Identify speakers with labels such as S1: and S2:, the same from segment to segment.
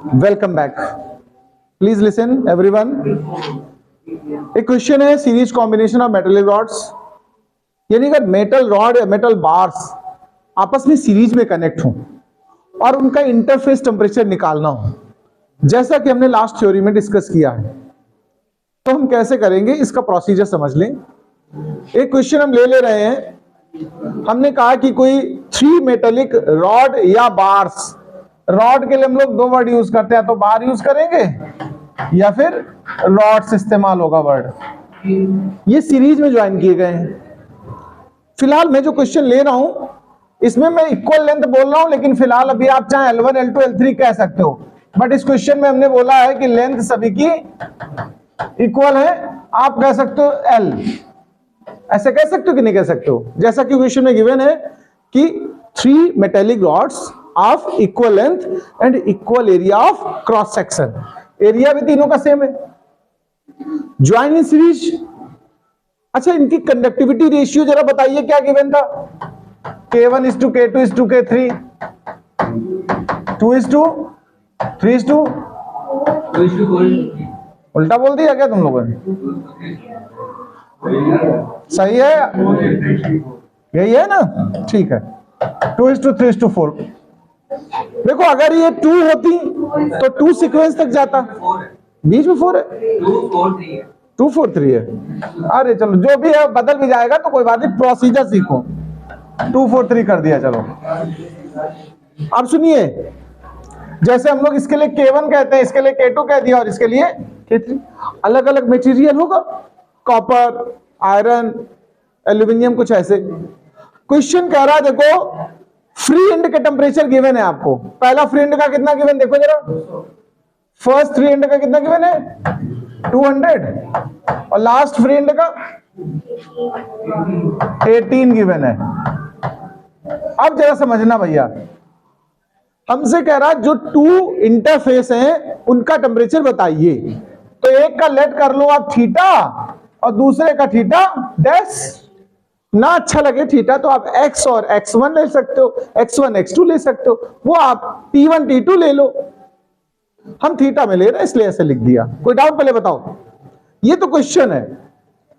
S1: Welcome back. Please listen everyone. एक question है, series combination of metallic rods, यानी अगर मेटल रॉड या मेटल बार्स आपस में सीरीज में कनेक्ट हो और उनका इंटरफेस टेम्परेचर निकालना हो, जैसा कि हमने लास्ट थ्योरी में डिस्कस किया है, तो हम कैसे करेंगे इसका प्रोसीजर समझ लें। एक क्वेश्चन हम ले रहे हैं। हमने कहा कि कोई 3 मेटेलिक रॉड या बार्स, रॉड के लिए हम लोग 2 वर्ड यूज करते हैं, तो बार यूज करेंगे या फिर रॉड्स इस्तेमाल होगा वर्ड। ये सीरीज में ज्वाइन किए गए हैं। फिलहाल मैं जो क्वेश्चन ले रहा हूं इसमें मैं इक्वल लेंथ बोल रहा हूं, लेकिन फिलहाल अभी आप चाहे L1 L2 L3 कह सकते हो, बट इस क्वेश्चन में हमने बोला है कि लेंथ सभी की इक्वल है। आप कह सकते हो L, ऐसे कह सकते हो कि नहीं कह सकते हो? जैसा कि क्वेश्चन में गिवन है कि 3 metallic rods of equal length and equal area of cross section, area भी तीनों का सेम है, ज्वाइन इन सीरीज। अच्छा, इनकी कंडक्टिविटी रेशियो जरा बताइए, क्या गिवन था? K1 is to K2 is to K3, 2 is to 3 is to, उल्टा बोल दिया क्या तुम लोगों ने? सही है, यही है ना? ठीक है, 2 is to 3 is to 4। देखो अगर ये 2 होती तो 2 सीक्वेंस तक जाता, बीच में 4 है, 2 4 3 है। अरे चलो जो भी है बदल भी जाएगा तो कोई बात नहीं, प्रोसीजर सीखो। 2 4 3 कर दिया। चलो अब सुनिए, जैसे हम लोग इसके लिए K1 कहते हैं, इसके लिए K2 कह दिया और इसके लिए K3। अलग अलग मटेरियल होगा, कॉपर, आयरन, एल्यूमिनियम, कुछ ऐसे। क्वेश्चन कह रहा है, देखो फ्री एंड का टेम्परेचर गिवन है आपको। पहला फ्री एंड का कितना गिवन देखो जरा, फर्स्ट फ्री एंड का कितना गिवन है 200 और लास्ट फ्री एंड का 18 गिवन है। अब जरा समझना भैया, हमसे कह रहा है जो 2 इंटरफेस हैं उनका टेम्परेचर बताइए। तो एक का लेट कर लो आप थीटा और दूसरे का थीटा डैश। ना अच्छा लगे थीटा तो आप x और x1 ले सकते हो, x1 x2 ले सकते हो, वो आप t1 t2 ले लो। हम थीटा में ले रहे हैं इसलिए ऐसे लिख दिया। कोई डाउट पहले बताओ? ये तो क्वेश्चन है,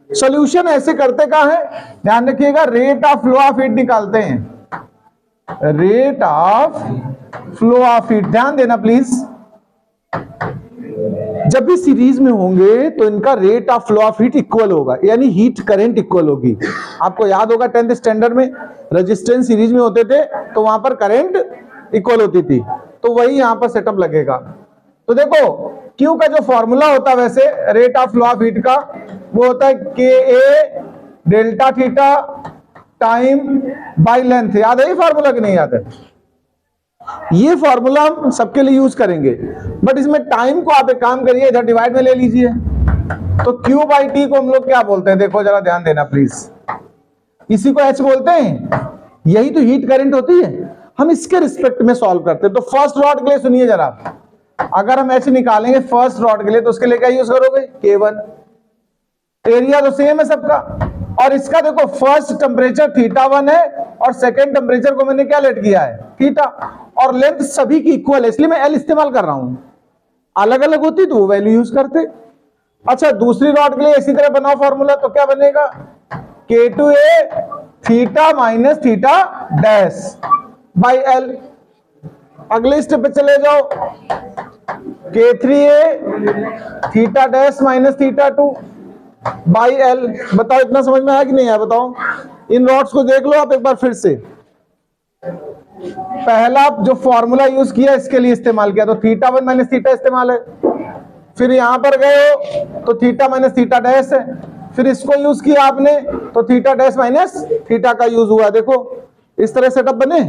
S1: सॉल्यूशन ऐसे करते का है, ध्यान रखिएगा। Rate of flow of heat निकालते हैं, rate of flow of heat, ध्यान देना प्लीज। जब भी सीरीज में होंगे तो इनका rate of flow of heat equal होगा, यानी हीट करंट इक्वल होगी। आपको याद होगा 10th स्टैंडर्ड में रेजिस्टेंस सीरीज में होते थे तो वहां पर करंट इक्वल होती थी, तो वही यहां पर सेटअप लगेगा। तो देखो Q का जो फॉर्मूला होता है वैसे rate of flow of heat का, वो होता है KA delta theta time by length. याद है ये फॉर्मूला कि नहीं याद है? ये फॉर्मूला हम सबके लिए यूज करेंगे, बट इसमें टाइम को आप एक काम करिए, इधर डिवाइड में ले लीजिए। तो Q बाई T को हम लोग क्या बोलते हैं? देखो जरा ध्यान देना प्लीज, इसी को H बोलते हैं। यही तो हीट करंट होती है, हम इसके रिस्पेक्ट में सॉल्व करते हैं। तो फर्स्ट रॉड के लिए सुनिए जरा, अगर हम H निकालेंगे फर्स्ट रॉड के लिए तो उसके लिए क्या यूज करोगे? K1। एरिया तो सेम है सबका, और इसका देखो फर्स्ट टेम्परेचर θ1 है और सेकंड टेम्परेचर को मैंने क्या लेट किया है? थीटा, और लेंथ सभी की इक्वल है इसलिए मैं L इस्तेमाल कर रहा हूं। अलग अलग होती तो वो वैल्यू यूज करते। अच्छा, दूसरी रॉड के लिए इसी तरह बनाओ फॉर्मूला, तो क्या बनेगा? K2A theta minus theta dash by L। अगले स्टेप पे चले जाओ, K3A theta dash minus theta 2 by L। बताओ इतना समझ में आया कि नहीं आया? बताओ। इन रॉड्स को देख लो आप एक बार फिर से। पहला जो फॉर्मूला यूज किया इसके लिए इस्तेमाल किया तो θ1 माइनस थीटा इस्तेमाल है, फिर यहां पर गए हो तो थीटा माइनस थीटा डैश है, फिर इसको यूज किया आपने तो थीटा डैश माइनस थीटा का यूज हुआ। देखो इस तरह सेटअप बने,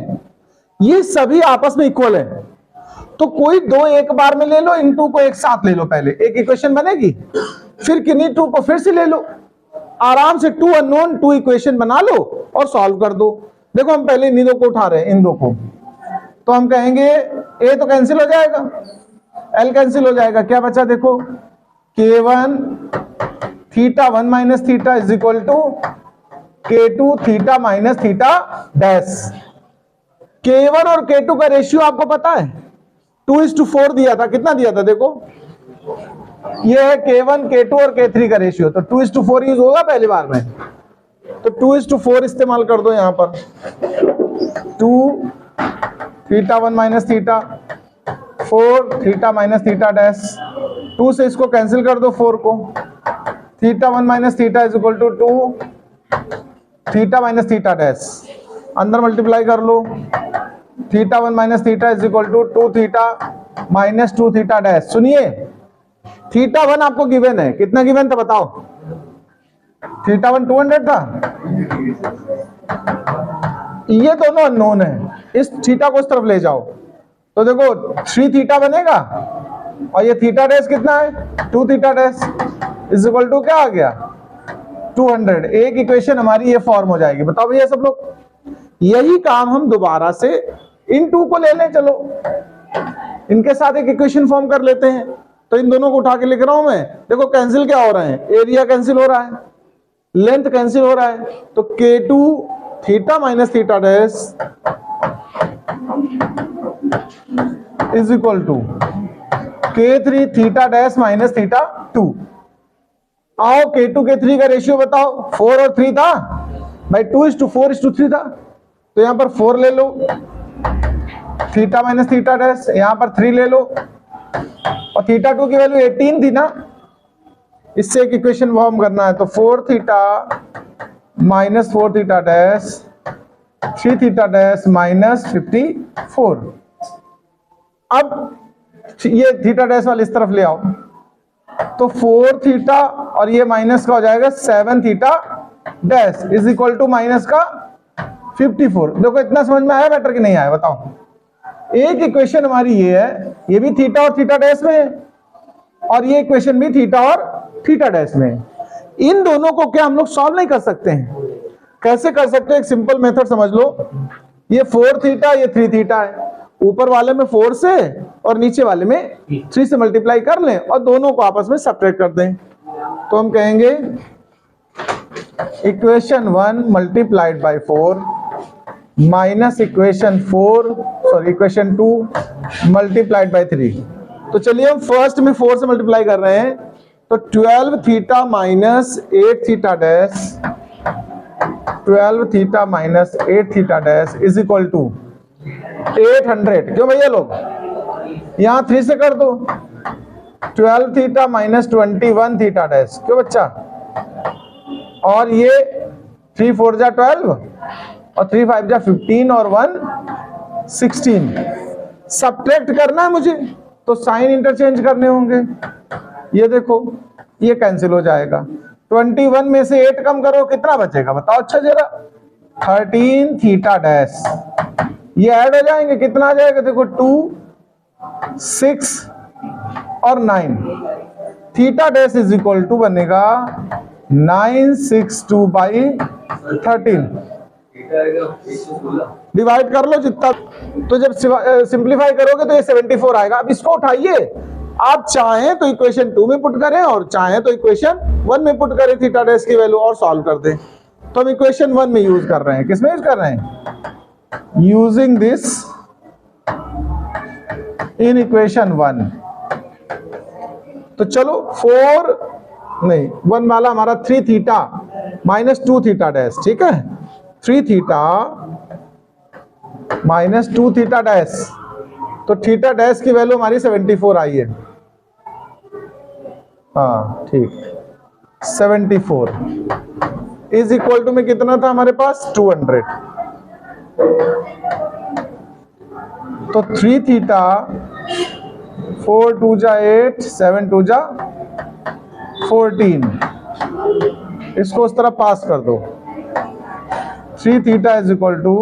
S1: ये सभी आपस में इक्वल है। तो कोई 2 एक बार में ले लो, इन 2 को एक साथ ले लो, पहले एक इक्वेशन बनेगी, फिर किन्हीं 2 को फिर से ले लो, आराम से 2 अननोन 2 इक्वेशन बना लो और सॉल्व कर दो। देखो हम पहले इन 2 को उठा रहे हैं, इन 2 को, तो हम कहेंगे A तो कैंसिल हो जाएगा, L कैंसिल हो जाएगा, क्या बचा? देखो K1 θ1 minus theta is equal to K2 theta minus theta dash. K1 और K2 का रेशियो आपको पता है? 2:4 दिया था, कितना दिया था देखो, ये है K1 K2 और K3 का रेशियो, तो 2:4 यूज होगा पहली बार में, तो 2:4 इस्तेमाल कर दो यहां पर। 2 θ1 minus theta 4 θ minus theta dash, 2 से इसको कैंसिल कर दो 4 को, θ1 minus theta is equal to 2 θ minus theta dash, अंदर मल्टीप्लाई कर लो, θ1 minus theta is equal to 2 θ minus 2 θ dash. सुनिए θ1 आपको गिवन है, कितना गिवन था बताओ, θ1 200 था, ये दोनों अननोन है, इस थीटा को इस तरफ ले जाओ तो देखो 3 θ बनेगा, और ये थीटा डैश कितना है 2 θ डैश इज इक्वल टू क्या आ गया 200। एक इक्वेशन हमारी ये फॉर्म हो जाएगी। बताओ भैया सब लोग, यही काम हम दोबारा से इन 2 को ले लें, चलो इनके साथ एक इक्वेशन फॉर्म कर लेते हैं। तो इन दोनों को उठा के लिख रहा हूं मैं, देखो कैंसिल क्या हो रहा है, एरिया कैंसिल हो रहा है, लेंथ कैंसिल हो रहा है, तो K2 θ minus theta dash is equal to K3 θ dash minus theta 2। आओ K2 K3 का रेशियो बताओ, 4 और 3 था भाई, 2:4:3 था, तो यहां पर 4 ले लो, θ माइनस थीटा डैश यहां पर 3 ले लो, और θ2 की वैल्यू 18 थी ना, इससे एक इक्वेशन फॉर्म करना है, तो 4 θ माइनस 4 θ डैश 3 θ डैश माइनस 54। अब ये थीटा डैश वाले इस तरफ ले आओ, तो 4 θ और ये माइनस का हो जाएगा 7 θ dash is equal to minus का 54। देखो इतना समझ में आया मैटर कि नहीं आया बताओ। एक इक्वेशन हमारी ये है, ये भी थीटा और थीटा डैश में है, और ये इक्वेशन भी थीटा और थीटा डैश में है। इन दोनों को क्या हम लोग सॉल्व नहीं कर सकते हैं? कैसे कर सकते हैं? एक सिंपल मेथड समझ लो, ये 4 θ ये 3 θ है, ऊपर वाले में 4 से और नीचे वाले में 3 से मल्टीप्लाई कर लें और दोनों को आपस में सब्ट्रैक्ट कर दें, तो हम कहेंगे equation 1 multiplied by 4 minus equation 2 multiplied by 3। तो चलिए हम फर्स्ट में 4 से मल्टीप्लाई कर रहे हैं, तो 12 θ minus 8 θ dash 12 θ minus 8 θ dash is equal to 800। क्यों भैया लोग, यहां 3 से कर दो, 12 θ माइनस 21 θ डैश, क्यों बच्चा, और ये 3 4 जा 12 और 3 5 जा 15 और 1 16। सब्ट्रैक्ट करना है मुझे, तो साइन इंटरचेंज करने होंगे। ये देखो ये कैंसिल हो जाएगा, 21 में से 8 कम करो, कितना बचेगा बताओ अच्छा जरा, 13 θ डैश, ये ऐड हो जाएंगे, कितना आ जाएगा देखो 2 6 और 9, theta dash is equal to बनेगा 962 बाई 13। डिवाइड कर लो जितना, तो जब सिंप्लीफाई करोगे तो ये 74 आएगा। अब इसको उठाइए, आप चाहें तो इक्वेशन 2 में पुट करें और चाहें तो इक्वेशन 1 में पुट करें थीटा डैश की वैल्यू और सॉल्व कर दें। तो हम इक्वेशन 1 में यूज कर रहे हैं, किसमें यूज कर रहे हैं, यूजिंग दिस इन इक्वेशन 1। तो चलो 1 वाला हमारा 3 θ माइनस 2 θ डैश, ठीक है, 3 θ माइनस 2 θ डैश, तो थीटा डैश की वैल्यू हमारी 74 आई है, हाँ ठीक, 74 इज इक्वल टू में कितना था हमारे पास 200। तो 3 θ 4 2 जा 8 7 2 जा 14, इसको उस तरफ पास कर दो, 3 θ is equal to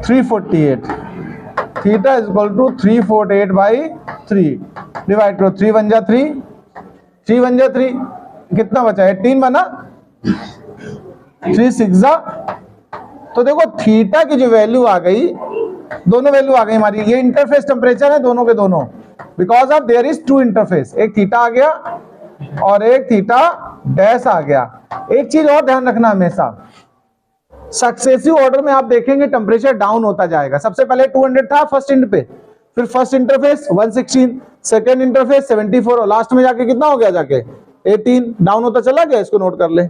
S1: 348, theta is equal to 348 by 3, divide करो, 3 1 जा 3, 3 1 जा 3, कितना बचा 18 बना, 3 6 जा, तो देखो थीटा की जो वैल्यू आ गई, दोनों वैल्यू आ गई हमारी, ये इंटरफेस टेम्परेचर है दोनों के दोनों, because of their is 2 interface, एक थीटा आ गया और एक थीटा डैश आ गया। एक चीज और ध्यान रखना हमेशा, सक्सेसिव ऑर्डर में आप देखेंगे टेम्परेचर डाउन होता जाएगा। सबसे पहले 200 था फर्स्ट इंट पे, फिर फर्स्ट इंटरफेस 116, सेकेंड इंटरफेस 74 और लास्ट में जाके कितना हो गया, जाके 18 डाउन होता चला गया। इसको नोट कर ले।